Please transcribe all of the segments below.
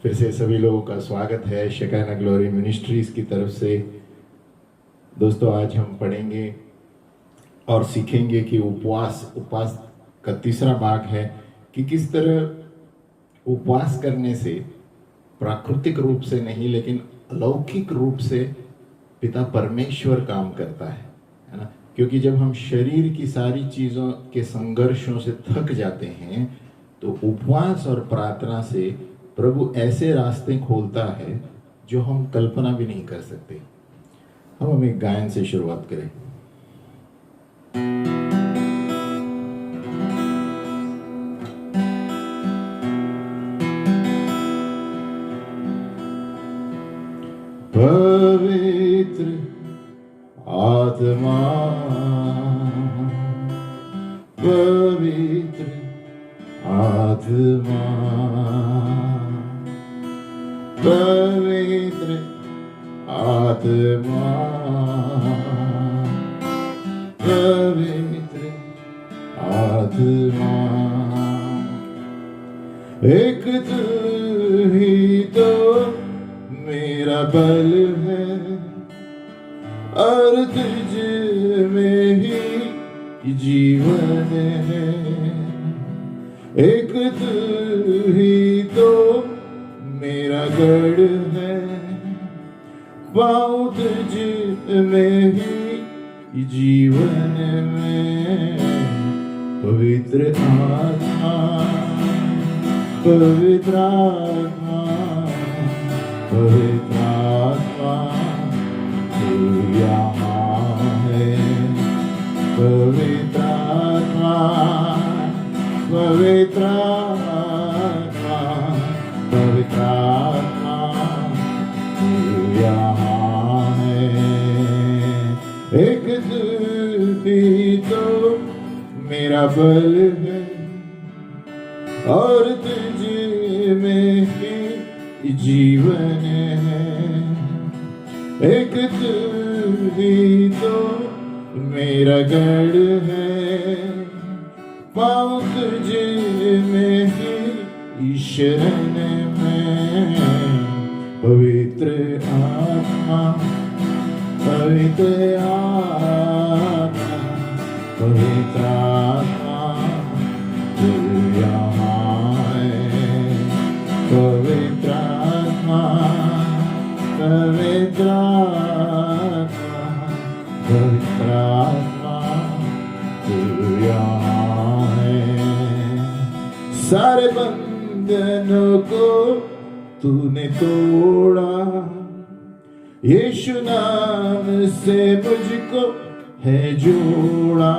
फिर से सभी लोगों का स्वागत है शेकाना ग्लोरी मिनिस्ट्रीज की तरफ से। दोस्तों, आज हम पढ़ेंगे और सीखेंगे कि उपवास का तीसरा भाग है कि किस तरह उपवास करने से प्राकृतिक रूप से नहीं लेकिन अलौकिक रूप से पिता परमेश्वर काम करता है ना। क्योंकि जब हम शरीर की सारी चीज़ों के संघर्षों से थक जाते हैं तो उपवास और प्रार्थना से प्रभु ऐसे रास्ते खोलता है जो हम कल्पना भी नहीं कर सकते। हम एक गायन से शुरुआत करें। पवित्र आत्मा, पवित्र आत्मा, पवित्र आत्मा, पवित्र आत्मा, एक तू ही तो मेरा बल है और तुझ में ही जीवन है। एक तू ही तो मेरा गढ़ है, पाऊं तुझ में ही जीवन में। पवित्र आत्मा, पवित्र आत्मा, पवित्र आत्मा, तू यहाँ है। पवित्र आत्मा, पवित्र आत्मा, पवित्र आत्मा, तू यहाँ है। एक तू ही तो मेरा बल है और तुझ में ही जीवन है। एक तू ही तो मेरा गढ़ है, पाऊं तुझ में ही शरण में। पवित्र आत्मा, पवित्र आत्मा, पवित्र आत्मा, तू यहाँ है। पवित्र आत्मा, पवित्र आत्मा, पवित्र आत्मा, तू यहाँ है। सारे बंधनों को तूने तोड़ा, यीशु नाम से मुझको है जोड़ा।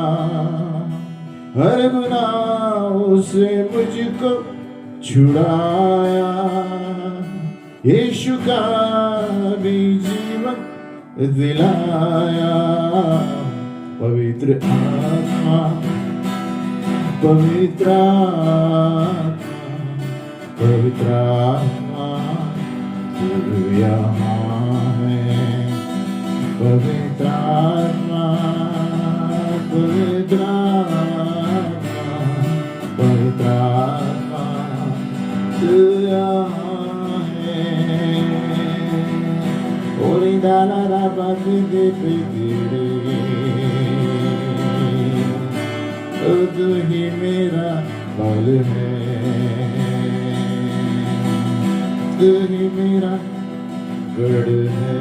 हर गुनाहों से मुझको छुड़ाया, यीशु का भी जीवन दिलाया। पवित्र आत्मा, पवित्र आत्मा, पवित्र आत्मा, तू यहाँ है। पवित्र आत्मा, पवित्र आत्मा, पवित्र आत्मा, तू यहाँ है। ओली दाला रा बाकी दे तेरे, तू ही मेरा बल है, तू ही मेरा गढ़ है।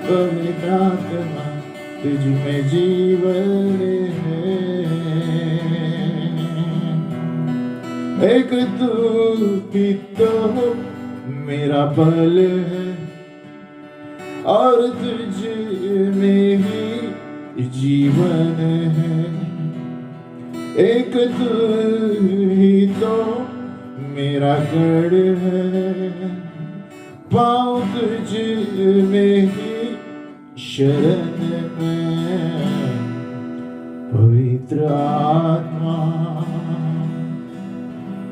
पवित्र आत्मा, तुझ में जीवन है। एक तू ही तो मेरा बल है और तुझ में ही जीवन है। एक तू ही तो मेरा गढ़ है, पाऊं तुझ में ही शरण में। पवित्र आत्मा,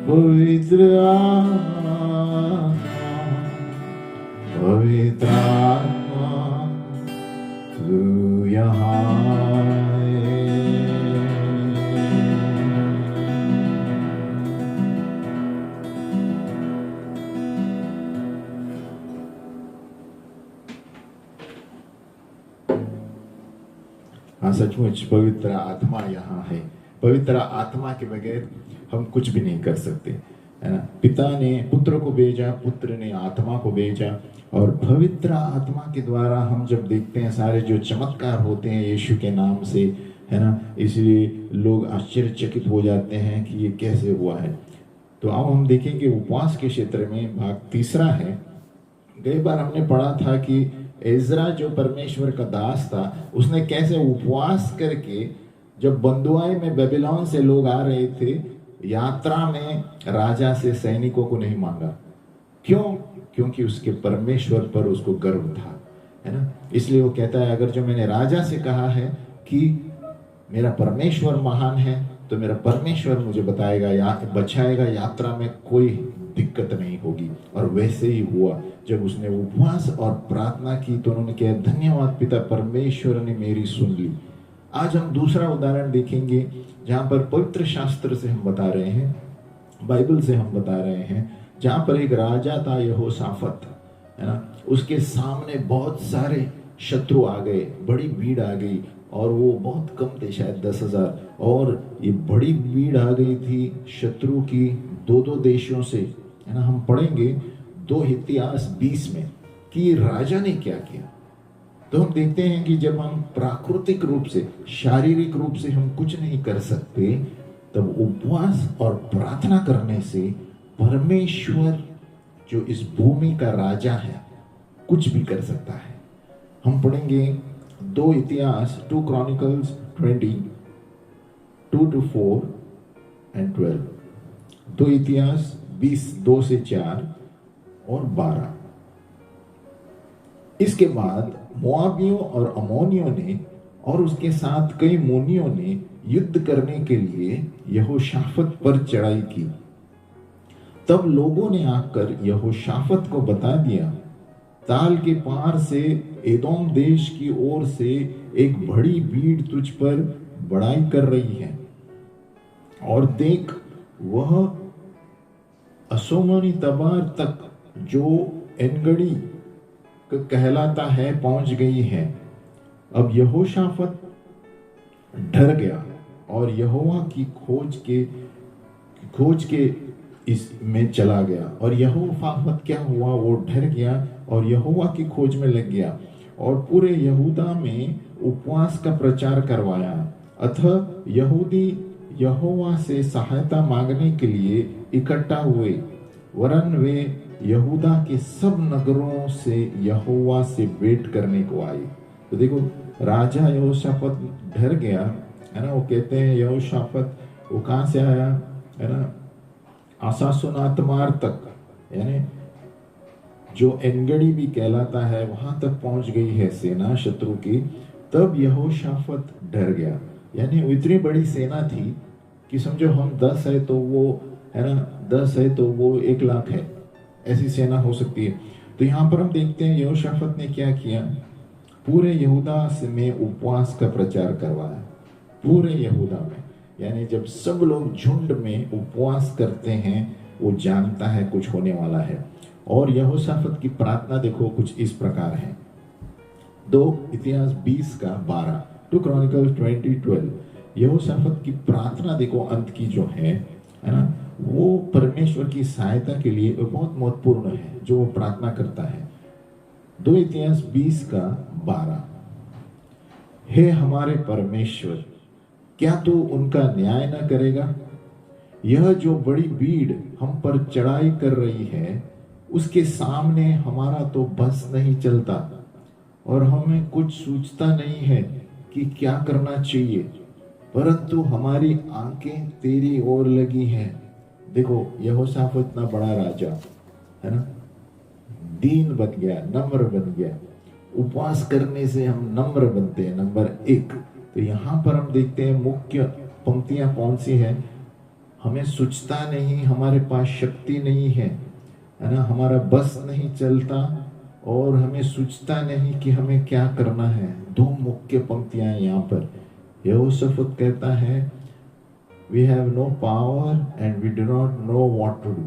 पवित्र आत्मा, पवित्र आत्मा, तू यहाँ है। हाँ, सचमुच पवित्र आत्मा यहाँ है। पवित्र आत्मा के बगैर हम कुछ भी नहीं कर सकते, है ना। पिता ने पुत्र को भेजा, पुत्र ने आत्मा को भेजा, और पवित्र आत्मा के द्वारा हम जब देखते हैं सारे जो चमत्कार होते हैं यीशु के नाम से, है ना, इसलिए लोग आश्चर्यचकित हो जाते हैं कि ये कैसे हुआ है। तो अब हम देखेंगे उपवास के क्षेत्र में भाग तीसरा है। कई बार हमने पढ़ा था कि एजरा जो परमेश्वर का दास था, उसने कैसे उपवास करके, जब बंधुआई में बेबीलोन से लोग आ रहे थे, यात्रा में राजा से सैनिकों को नहीं मांगा। क्यों? क्योंकि उसके परमेश्वर पर उसको गर्व था, है ना। इसलिए वो कहता है, अगर जो मैंने राजा से कहा है कि मेरा परमेश्वर महान है, तो मेरा परमेश्वर मुझे बताएगा या बचाएगा, यात्रा में कोई दिक्कत नहीं होगी। और वैसे ही हुआ। जब उसने उपवास और प्रार्थना की तो उन्होंने कहा, धन्यवाद पिता, परमेश्वर ने मेरी सुन ली। आज हम दूसरा उदाहरण देखेंगे जहां पर पवित्र शास्त्र से हम बता रहे हैं, बाइबल से हम बता रहे हैं, जहां पर एक राजा था यहोशाफत, है ना। उसके सामने बहुत सारे शत्रु आ गए, बड़ी भीड़ आ गई, और वो बहुत कम थे, शायद 10,000, और ये बड़ी भीड़ आ गई थी शत्रु की दो देशों से, है ना। हम पढ़ेंगे 2 इतिहास 20 में कि राजा ने क्या किया। तो हम देखते हैं कि जब हम प्राकृतिक रूप से, शारीरिक रूप से हम कुछ नहीं कर सकते, तब उपवास और प्रार्थना करने से परमेश्वर जो इस भूमि का राजा है कुछ भी कर सकता है। हम पढ़ेंगे 2 इतिहास 2 Chronicles 20 2-4 and 12। 2 इतिहास 20 2 से 4 और 12। इसके बाद मोआबियों और अमोनियों ने और उसके साथ कई मोनियों ने युद्ध करने के लिए यहोशाफत पर चढ़ाई की। तब लोगों ने आकर यहोशाफत को बता दिया, ताल के पार से एदोम देश की ओर से एक बड़ी भीड़ तुझ पर बड़ाई कर रही है, और देख वह असोमनी तबार तक जो एनगड़ी कहलाता है पहुंच गई है। अब यहोशाफत डर गया और यहोवा की खोज के इसमें चला गया। और यहोशाफत क्या हुआ, वो डर गया और यहोवा की खोज में लग गया और पूरे यहूदा में उपवास का प्रचार करवाया। अतः यहूदी यहोवा से सहायता मांगने के लिए इकट्ठा हुए, वरन वे यहूदा के सब नगरों से यहोवा से भेंट करने को आए। तो देखो, राजा यहोशाफत डर गया, है ना। वो कहते हैं यहोशाफत वो कहां से आया, है ना, आसासुनातमार तक, यानी जो एनगड़ी भी कहलाता है वहां तक पहुंच गई है सेना शत्रु की। तब यहोशाफत डर गया, यानी इतनी बड़ी सेना थी कि समझो हम 10 है तो वो, है ना, 10 है तो वो 1 लाख है, ऐसी सेना हो सकती है। तो यहाँ पर हम देखते हैं यहोशाफत ने क्या किया, पूरे यहूदा में उपवास का प्रचार करवाया, पूरे यहूदा में। यानी जब सब लोग झुंड में उपवास करते हैं, वो जानता है कुछ होने वाला है। और यहोशाफत की प्रार्थना देखो कुछ इस प्रकार है। 2 इतिहास 20 का 12, 2 Chronicles 20-12। यहोशाफत की प्रार्थना देखो अंत की जो है ना, वो परमेश्वर की सहायता के लिए बहुत महत्वपूर्ण है जो वो प्रार्थना करता है। 2 इतिहास 20 का 12। हे हमारे परमेश्वर, क्या तू उनका न्याय न करेगा? यह जो बड़ी भीड़ हम पर चढ़ाई कर रही है, उसके सामने हमारा तो बस नहीं चलता और हमें कुछ सूझता नहीं है कि क्या करना चाहिए, परंतु हमारी आंखें तेरी ओर लगी हैं। देखो, यहोशाफत इतना बड़ा राजा है ना, दीन बन गया, नम्र बन गया। उपवास करने से हम नम्र बनते हैं, नंबर 1। तो यहाँ पर हम देखते हैं मुख्य पंक्तियां कौन सी है। हमें सूझता नहीं, हमारे पास शक्ति नहीं है ना, हमारा बस नहीं चलता और हमें सूझता नहीं कि हमें क्या करना है। 2 मुख्य पंक्तियां यहाँ पर। यहोशाफत कहता है, we have no power and we do not know what to do.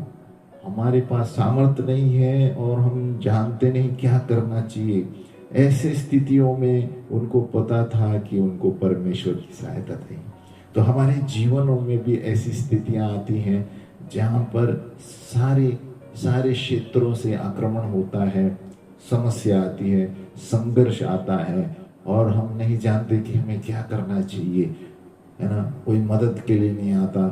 हमारे पास सामर्थ्य नहीं है और हम जानते नहीं क्या करना चाहिए। ऐसे स्थितियों में उनको पता था कि उनको परमेश्वर की सहायता थी। तो हमारे जीवनों में भी ऐसी स्थितियां आती हैं जहां पर सारे सारे क्षेत्रों से आक्रमण होता है, समस्या आती है, संघर्ष आता है और हम नहीं जानते कि हमें क्या करना चाहिए, है ना, कोई मदद के लिए नहीं आता।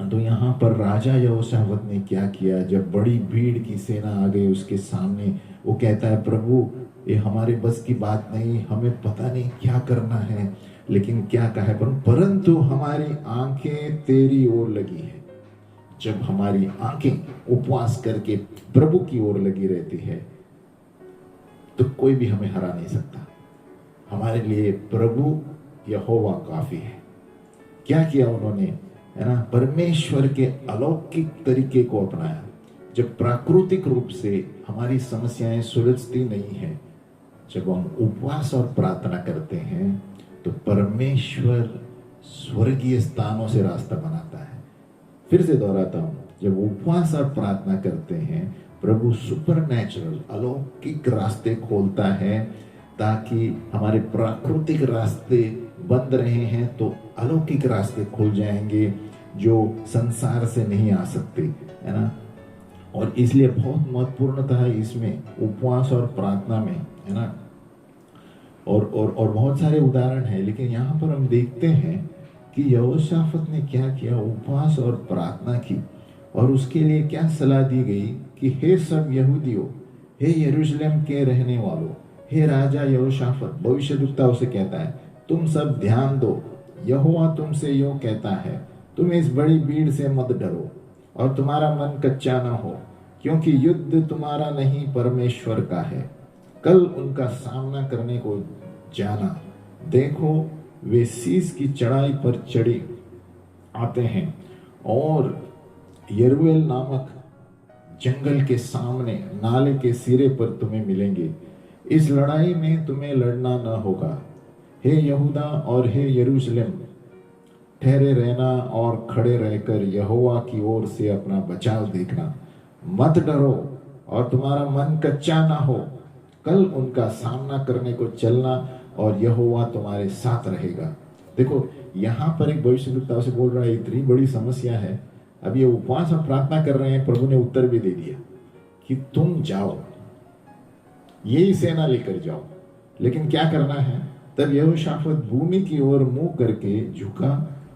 तो यहाँ पर राजा यहोशाफात ने क्या किया, जब बड़ी भीड़ की सेना आ गई उसके सामने, वो कहता है प्रभु ये हमारे बस की बात नहीं, हमें पता नहीं क्या करना है, लेकिन क्या कहा है, परंतु हमारी आंखें तेरी ओर लगी है। जब हमारी आंखें उपवास करके प्रभु की ओर लगी रहती है तो कोई भी हमें हरा नहीं सकता। हमारे लिए प्रभु यहोवा काफी है। क्या किया उन्होंने, है ना, परमेश्वर के अलौकिक तरीके को अपनाया। जब प्राकृतिक रूप से हमारी समस्याएं सुलझती नहीं है, जब हम उपवास और प्रार्थना करते हैं तो परमेश्वर स्वर्गीय स्थानों से रास्ता बनाता है। फिर से दोहराता हूं, जब उपवास और प्रार्थना करते हैं प्रभु सुपरनैचुरल अलौकिक रास्ते खोलता है, ताकि हमारे प्राकृतिक रास्ते बंद रहे हैं तो अलौकिक रास्ते खुल जाएंगे जो संसार से नहीं आ सकते, है ना। और इसलिए बहुत महत्वपूर्णता है इसमें, उपवास और प्रार्थना में, है ना। और बहुत सारे उदाहरण हैं, लेकिन यहाँ पर हम देखते हैं कि यहोशाफात ने क्या किया, उपवास और प्रार्थना की और उसके लिए क्या सलाह दी गई कि हे सब यहूदियों, हे यरूशलेम के रहने वालों, हे राजा यहोशाफात, भविष्यद्वक्ता उसे कहता है, तुम सब ध्यान दो, यहोवा तुमसे यूं कहता है, तुम इस बड़ी भीड़ से मत डरो और तुम्हारा मन कच्चा ना हो, क्योंकि युद्ध तुम्हारा नहीं परमेश्वर का है। कल उनका सामना करने को जाना, देखो वे शीश की चढ़ाई पर चढ़े आते हैं और यरूएल नामक जंगल के सामने नाले के सिरे पर तुम्हें मिलेंगे। इस लड़ाई में तुम्हें लड़ना न होगा। हे यहूदा और हे यरूशलेम, ठहरे रहना और खड़े रहकर यहोवा की ओर से अपना बचाव देखना। मत डरो और तुम्हारा मन कच्चा ना हो। कल उनका सामना करने को चलना और यहोवा तुम्हारे साथ रहेगा। देखो यहाँ पर एक भविष्यद्वक्ता से बोल रहा है, इतनी बड़ी समस्या है, अब ये उपवास और प्रार्थना कर रहे हैं, प्रभु ने उत्तर भी दे दिया कि तुम जाओ, यही सेना लेकर जाओ, लेकिन क्या करना है। तब यहोशाफात भूमि की ओर मुंह करके झुका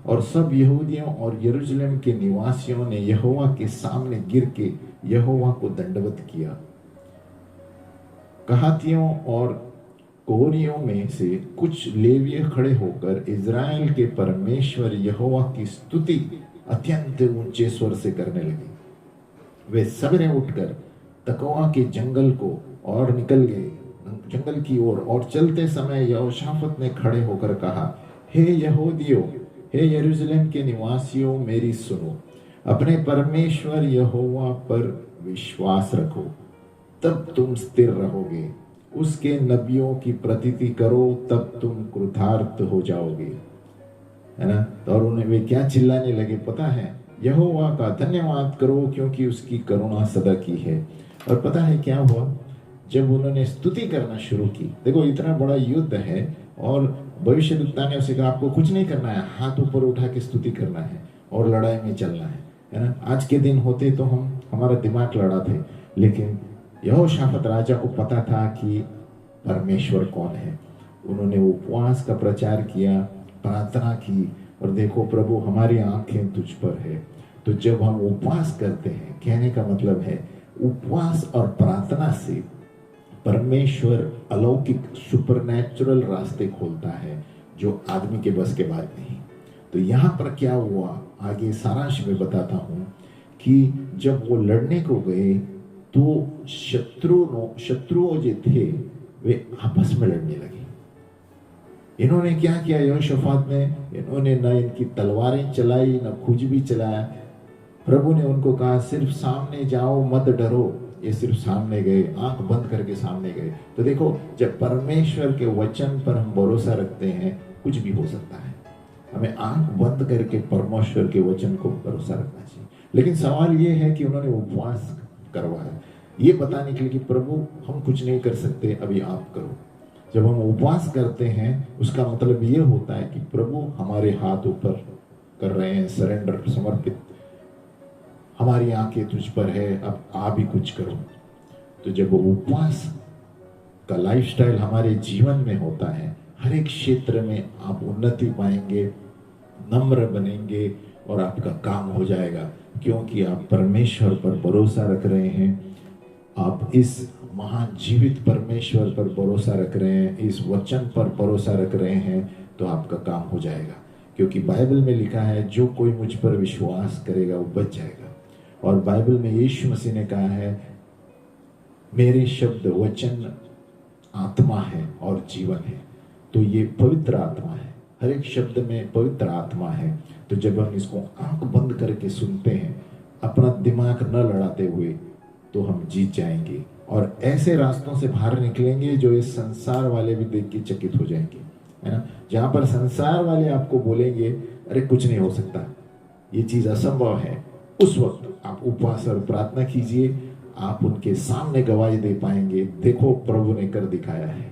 और सब यहूदियों और यरूशलेम के निवासियों ने यहोवा के सामने गिर के यहोवा को दंडवत किया। कहातियों और कोहरियों में से कुछ लेवीय खड़े होकर इज़राइल के परमेश्वर यहोवा की स्तुति अत्यंत ऊंचे स्वर से करने लगे। वे सवेरे उठकर तकोआ के जंगल को और निकल गए, जंगल की ओर, और चलते समय यहोशाफात ने खड़े होकर कहा, हे यहूदियों, हे यरूशलेम के निवासियों, मेरी सुनो, अपने परमेश्वर यहोवा पर विश्वास रखो, तब तुम स्थिर रहोगे। उसके नबियों की प्रतीति करो, तब तुम कृतार्थ हो जाओगे, है ना। तो और उन्हें वे क्या चिल्लाने लगे पता है, यहोवा का धन्यवाद करो क्योंकि उसकी करुणा सदा की है। और पता है क्या हुआ, जब उन्होंने स्तुति करना शुरू की, देखो इतना बड़ा युद्ध है और भविष्यद्वक्ता ने उसे कहा आपको कुछ नहीं करना है, हाथ ऊपर उठा के स्तुति करना है और लड़ाई में चलना है ना। आज के दिन होते तो हमारा दिमाग लड़ाते, लेकिन यहोशाफात राजा को पता था कि परमेश्वर कौन है। उन्होंने उपवास का प्रचार किया, प्रार्थना की, और देखो प्रभु हमारी आंखें तुझ पर है। तो जब हम उपवास करते हैं, कहने का मतलब है उपवास और प्रार्थना से परमेश्वर अलौकिक सुपरनैचुरल रास्ते खोलता है जो आदमी के बस के बाहर नहीं। तो यहाँ पर क्या हुआ, आगे सारांश में बताता हूँ कि जब वो लड़ने को गए तो शत्रुओं जो थे वे आपस में लड़ने लगे। इन्होंने क्या किया, यहोशाफात ने, इन्होंने न इनकी तलवारें चलाई न कुछ भी चलाया। प्रभु ने उनको कहा सिर्फ सामने जाओ, मत डरो। ये सिर्फ सामने गए, आंख बंद करके सामने गए। तो देखो जब परमेश्वर के वचन पर हम भरोसा रखते हैं कुछ भी हो सकता है। हमें आंख बंद करके परमेश्वर के वचन को भरोसा रखना चाहिए। लेकिन सवाल ये है कि उन्होंने उपवास करवाया। ये बताने के लिए कि प्रभु हम कुछ नहीं कर सकते, अभी आप करो। जब हम उपवास करते हैं उसका मतलब ये होता है कि प्रभु हमारे हाथ ऊपर कर रहे हैं, सरेंडर, समर्पित, हमारी आंखें तुझ पर है, अब आप ही कुछ करो। तो जब उपवास का लाइफस्टाइल हमारे जीवन में होता है, हर एक क्षेत्र में आप उन्नति पाएंगे, नम्र बनेंगे और आपका काम हो जाएगा, क्योंकि आप परमेश्वर पर भरोसा रख रहे हैं, आप इस महान जीवित परमेश्वर पर भरोसा रख रहे हैं, इस वचन पर भरोसा रख रहे हैं, तो आपका काम हो जाएगा। क्योंकि बाइबल में लिखा है जो कोई मुझ पर विश्वास करेगा वो बच जाएगा। और बाइबल में यीशु मसीह ने कहा है मेरे शब्द वचन आत्मा है और जीवन है। तो ये पवित्र आत्मा है, हर एक शब्द में पवित्र आत्मा है। तो जब हम इसको आंख बंद करके सुनते हैं, अपना दिमाग न लड़ाते हुए, तो हम जीत जाएंगे और ऐसे रास्तों से बाहर निकलेंगे जो इस संसार वाले भी देख के चकित हो जाएंगे, है ना। जहां पर संसार वाले आपको बोलेंगे अरे कुछ नहीं हो सकता, ये चीज असंभव है, उस वक्त आप उपवास और प्रार्थना कीजिए, आप उनके सामने गवाही दे पाएंगे, देखो प्रभु ने कर दिखाया है।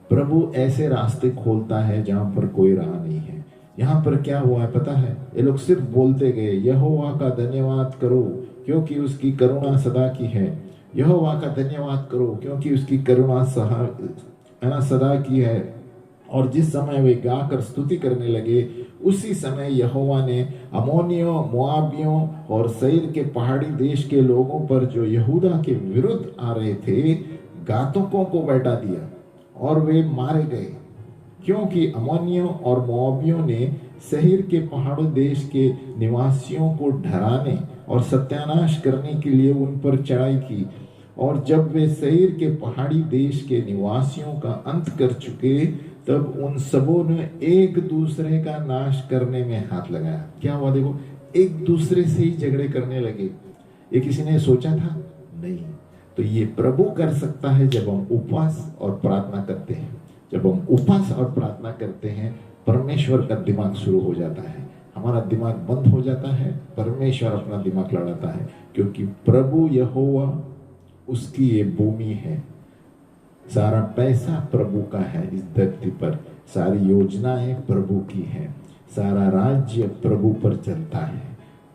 प्रभु ऐसे रास्ते खोलता है जहां पर कोई राह नहीं है। यहाँ पर क्या हुआ है पता है, ये लोग सिर्फ बोलते गए यहोवा का धन्यवाद करो क्योंकि उसकी करुणा सदा की है, यहोवा का धन्यवाद करो क्योंकि उसकी करुणा सदा की है। और जिस समय वे गाकर स्तुति करने लगे, उसी समय यहोवा ने अमोनियों, मोआबियों और सईर के पहाड़ी देश के लोगों पर जो यहूदा के विरुद्ध आ रहे थे, घातकों को बैठा दिया और वे मारे गए, क्योंकि अमोनियों और मोआबियों ने सहीर के पहाड़ों देश के निवासियों को डराने और सत्यानाश करने के लिए उन पर चढ़ाई की। और जब वे सहीर के पहाड़ी देश के निवासियों का अंत कर चुके, तब उन सबों ने एक दूसरे का नाश करने में हाथ लगाया। क्या हुआ देखो, एक दूसरे से ही झगड़े करने लगे। ये किसी ने सोचा था? नहीं। तो ये प्रभु कर सकता है जब हम उपवास और प्रार्थना करते हैं। जब हम उपवास और प्रार्थना करते हैं, परमेश्वर का दिमाग शुरू हो जाता है, हमारा दिमाग बंद हो जाता है, परमेश्वर अपना दिमाग लड़ाता है, क्योंकि प्रभु यहोवा उसकी ये भूमि है, सारा पैसा प्रभु का है इस धरती पर, सारी योजनाएं प्रभु की है, सारा राज्य प्रभु पर चलता है।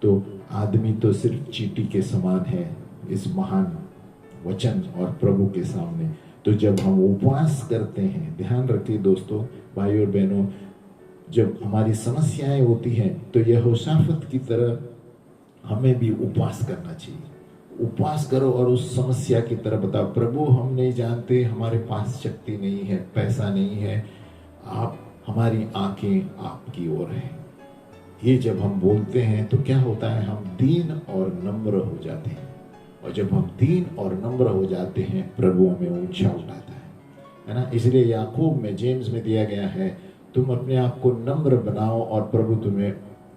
तो आदमी तो सिर्फ चींटी के समान है इस महान वचन और प्रभु के सामने। तो जब हम उपवास करते हैं, ध्यान रखिए दोस्तों, भाई और बहनों, जब हमारी समस्याएं होती हैं तो यहोशाफत की तरह हमें भी उपवास करना चाहिए। उपवास करो और उस समस्या की तरह बताओ, प्रभु हम नहीं जानते, हमारे पास शक्ति नहीं है, पैसा नहीं है, आप, हमारी आंखें आपकी ओर हैं। ये जब हम बोलते हैं तो क्या होता है, हम दीन और नम्र हो जाते हैं। और जब हम दीन और नम्र हो जाते हैं, प्रभु हमें ऊंचा उठाता है ना। इसलिए याकूब में, जेम्स में दिया गया है, तुम अपने आप को नम्र बनाओ और प्रभु तुम्हें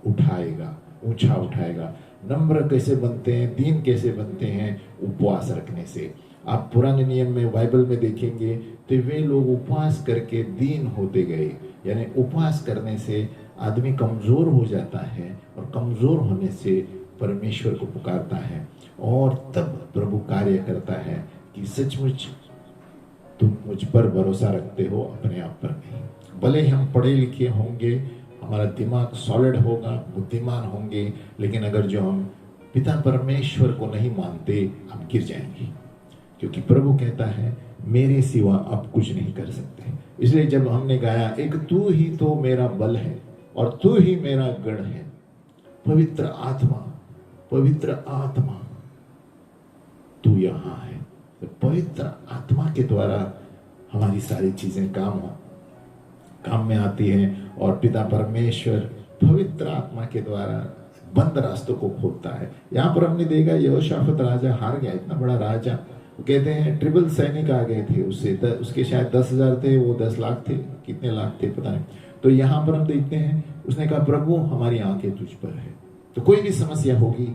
उठाएगा, ऊंचा उठाएगा। नम्र कैसे बनते हैं, दीन कैसे बनते हैं? उपवास रखने से। आप पुराने नियम में, बाइबल में देखेंगे तो वे लोग उपवास करके दीन होते गए। यानी उपवास करने से आदमी कमजोर हो जाता है और कमजोर होने से परमेश्वर को पुकारता है और तब प्रभु कार्य करता है कि सचमुच तुम मुझ पर भरोसा रखते हो, अपने आप पर नहीं। भले हम पढ़े लिखे होंगे, हमारा दिमाग सॉलिड होगा, बुद्धिमान होंगे, लेकिन अगर जो हम पिता परमेश्वर को नहीं मानते, हम गिर जाएंगे। क्योंकि प्रभु कहता है मेरे सिवा आप कुछ नहीं कर सकते। इसलिए जब हमने गाया, एक तू ही तो मेरा बल है और तू ही मेरा गढ़ है, पवित्र आत्मा, पवित्र आत्मा तू यहाँ है। तो पवित्र आत्मा के द्वारा हमारी सारी चीजें काम में आती हैं और पिता परमेश्वर पवित्र आत्मा के द्वारा बंद रास्तों को खोलता है। यहाँ पर हमने देखा यहोशाफत राजा हार गया, इतना बड़ा राजा, कहते हैं ट्रिपल सैनिक आ गए थे उससे, उसके शायद 10,000 थे, वो 10 लाख थे, कितने लाख थे पता नहीं। तो यहाँ पर हम देखते हैं उसने कहा प्रभु हमारी आंखें तुझ पर है। तो कोई भी समस्या होगी,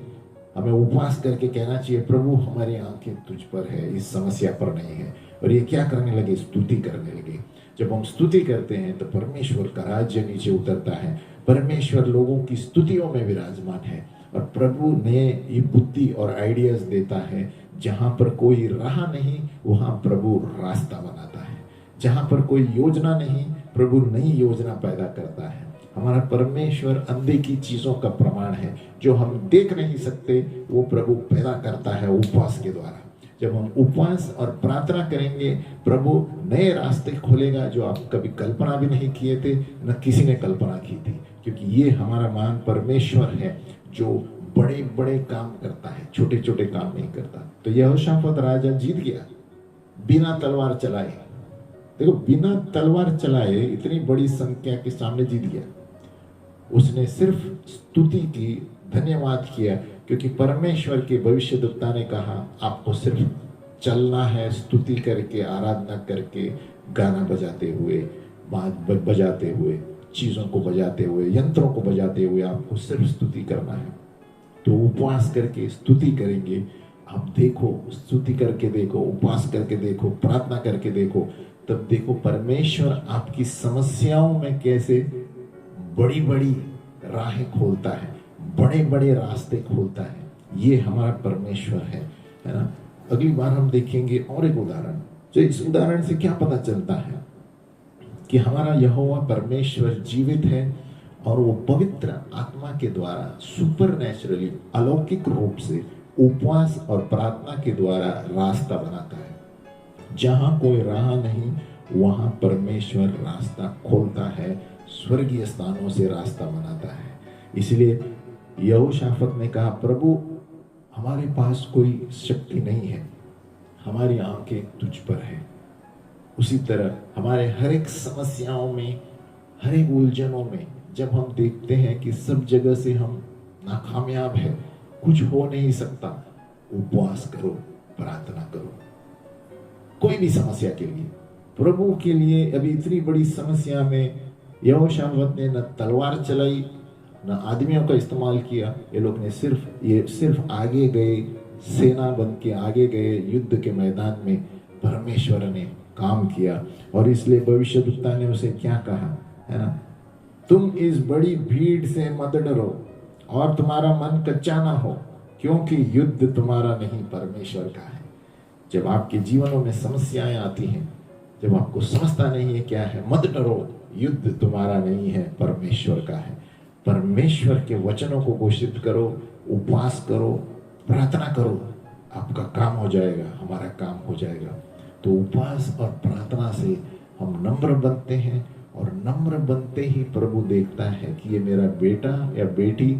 हमें उपवास करके कहना चाहिए प्रभु हमारी आंखें तुझ पर है, इस समस्या पर नहीं है। और ये क्या करने लगे, स्तुति करने लगे। जब हम स्तुति करते हैं तो परमेश्वर का राज्य नीचे उतरता है, परमेश्वर लोगों की स्तुतियों में विराजमान है और प्रभु ने ये बुद्धि और आइडियाज देता है जहां पर कोई राह नहीं वहां प्रभु रास्ता बनाता है, जहां पर कोई योजना नहीं प्रभु नई योजना पैदा करता है। हमारा परमेश्वर अंधे की चीजों का प्रमाण है, जो हम देख नहीं सकते वो प्रभु पैदा करता है उपवास के द्वारा। जब हम उपवास और प्रार्थना करेंगे प्रभु नए रास्ते खोलेगा जो आप कभी कल्पना भी नहीं किए थे, न किसी ने कल्पना की थी, क्योंकि ये हमारा महान परमेश्वर है जो बड़े बड़े काम करता है, छोटे छोटे काम नहीं करता। तो यहोशाफात राजा जीत गया बिना तलवार चलाए। देखो, बिना तलवार चलाए इतनी बड़ी संख्या के सामने जीत गया। उसने सिर्फ स्तुति की, धन्यवाद किया, क्योंकि परमेश्वर के भविष्यद्वक्ता ने कहा आपको सिर्फ चलना है, स्तुति करके, आराधना करके, गाना बजाते हुए, बात बजाते हुए, चीजों को बजाते हुए, यंत्रों को बजाते हुए आपको सिर्फ स्तुति करना है। तो उपवास करके स्तुति करेंगे, आप देखो, स्तुति करके देखो, उपवास करके देखो, प्रार्थना करके देखो, तब देखो परमेश्वर आपकी समस्याओं में कैसे बड़ी बड़ी राहें खोलता है, बड़े बड़े रास्ते खोलता है। ये हमारा परमेश्वर है ना। अगली बार हम देखेंगे और एक उदाहरण। तो इस उदाहरण से क्या पता चलता है कि हमारा यहोवा परमेश्वर जीवित है और वो पवित्र आत्मा के द्वारा सुपर नेचुरली, अलौकिक रूप से उपवास और प्रार्थना के द्वारा रास्ता बनाता है। जहां कोई राह नहीं वहां परमेश्वर रास्ता खोलता है, स्वर्गीय स्थानों से रास्ता बनाता है। इसलिए यहोशाफात ने कहा प्रभु हमारे पास कोई शक्ति नहीं है, हमारी आंखें तुझ पर है। उसी तरह हमारे हर एक समस्याओं में, हर एक उलझनों में जब हम देखते हैं कि सब जगह से हम नाकामयाब है, कुछ हो नहीं सकता, उपवास करो, प्रार्थना करो। कोई भी समस्या के लिए, प्रभु के लिए अभी इतनी बड़ी समस्या में यहोशाफात ने न तलवार चलाई न आदमियों का इस्तेमाल किया। ये लोग ने सिर्फ आगे गए, सेना बन के आगे गए, युद्ध के मैदान में परमेश्वर ने काम किया। और इसलिए भविष्यद्वक्ता ने उसे क्या कहा है ना, तुम इस बड़ी भीड़ से मत डरो और तुम्हारा मन कच्चा ना हो, क्योंकि युद्ध तुम्हारा नहीं परमेश्वर का है। जब आपके जीवनों में समस्याएं आती हैं, जब आपको समझता नहीं है क्या है, मत डरो, युद्ध तुम्हारा नहीं है, परमेश्वर का है। परमेश्वर के वचनों को घोषित करो, उपवास करो, प्रार्थना करो, आपका काम हो जाएगा, हमारा काम हो जाएगा। तो उपवास और प्रार्थना से हम नम्र बनते हैं, और नम्र बनते ही प्रभु देखता है कि ये मेरा बेटा या बेटी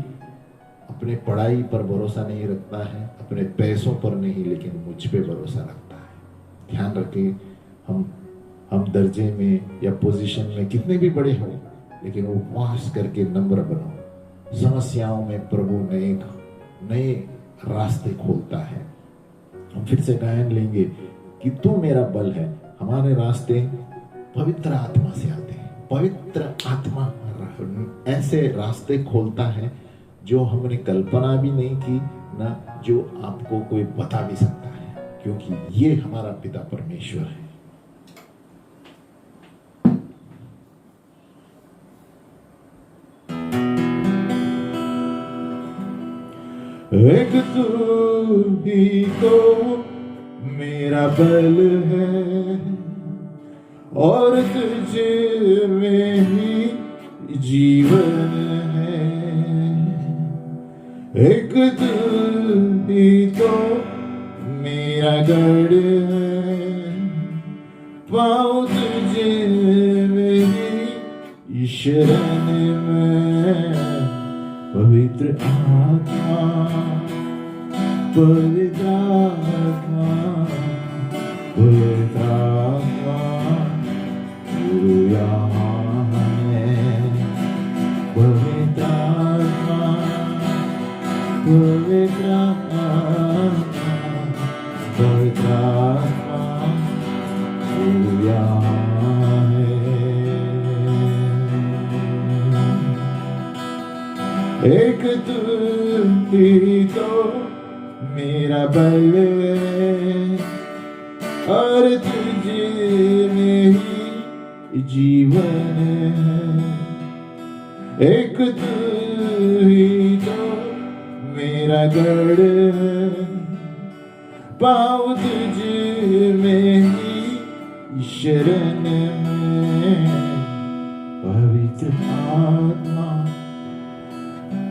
अपने पढ़ाई पर भरोसा नहीं रखता है, अपने पैसों पर नहीं, लेकिन मुझ पे भरोसा रखता है। ध्यान रखें, हम दर्जे में या पोजीशन में कितने भी बड़े हो, लेकिन उपवास करके नम्र बनो। समस्याओं में प्रभु नए रास्ते खोलता है। हम फिर से गायन लेंगे कि तू मेरा बल है। हमारे रास्ते पवित्र आत्मा से आते हैं। पवित्र आत्मा ऐसे रास्ते खोलता है जो हमने कल्पना भी नहीं की, ना जो आपको कोई बता भी सकता है, क्योंकि ये हमारा पिता परमेश्वर है। एक तू ही तो मेरा बल है और तुझ में ही जीवन है। एक तू ही तो मेरा गढ़ है, पाऊं तुझे में ही शरण में। पवित्र आत्मा, पवित्र आत्मा, पवित्र आत्मा गुरु यहाँ है। पवित्र आत्मा, पवित्र आत्मा, पवित्र आत्मा गुरु यहाँ है। एक तू ही तो मेरा बल है और तुझे में ही जीवन है। एक तू ही तो मेरा गढ़ है, पाऊं तुझ में ही शरण में। पवित्र आत्मा,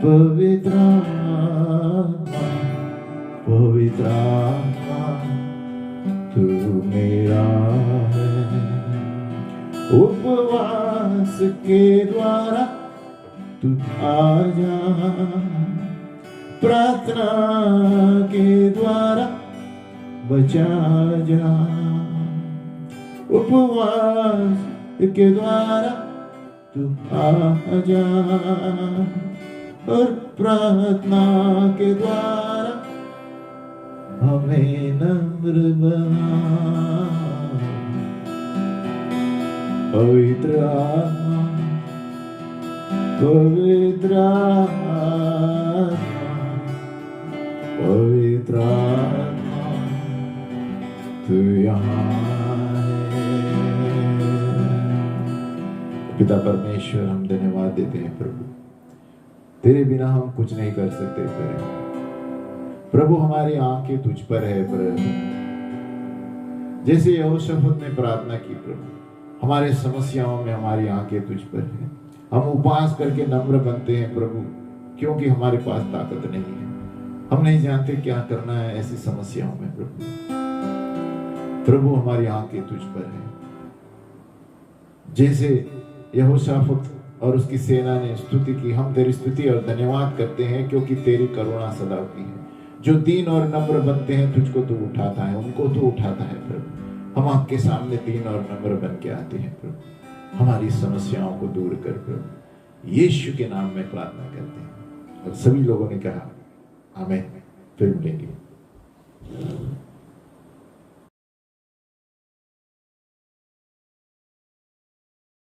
पवित्र आत्मा, पवित्र आत्मा, तू मेरा है। उपवास के द्वारा तू आ जा, प्रार्थना के द्वारा बचा जा। उपवास के द्वारा तू आ जा और प्रार्थना के द्वारा हमें नम्र बना। पवित्र आत्मा, पवित्र आत्मा, पवित्र आत्मा, तू यहाँ है। पिता परमेश्वर, हम धन्यवाद देते हैं प्रभु, तेरे बिना हम कुछ नहीं कर सकते प्रभु। हमारी आंखें तुझ पर है प्रभु। जैसे यहोशाफात ने प्रार्थना की प्रभु, हमारे समस्याओं में हमारी आंखें तुझ पर है। हम उपवास करके नम्र बनते हैं प्रभु, क्योंकि हमारे पास ताकत नहीं है। हम नहीं जानते क्या करना है ऐसी समस्याओं में प्रभु। प्रभु हमारी आंखें तुझ पर है। जैसे यहोशाफात और उसकी सेना ने स्तुति की, हम तेरी स्तुति और धन्यवाद करते हैं, क्योंकि तेरी करुणा सदा की है। जो दीन और नम्र बनते हैं तुझको तू उठाता है, उनको तू उठाता है प्रभु। हम आपके सामने दीन और नम्र बन के आते हैं प्रभु। हमारी समस्याओं को दूर कर प्रभु, यीशु के नाम में प्रार्थना करते हैं। और सभी लोगों ने कहा आमीन। फिर मिलेंगे।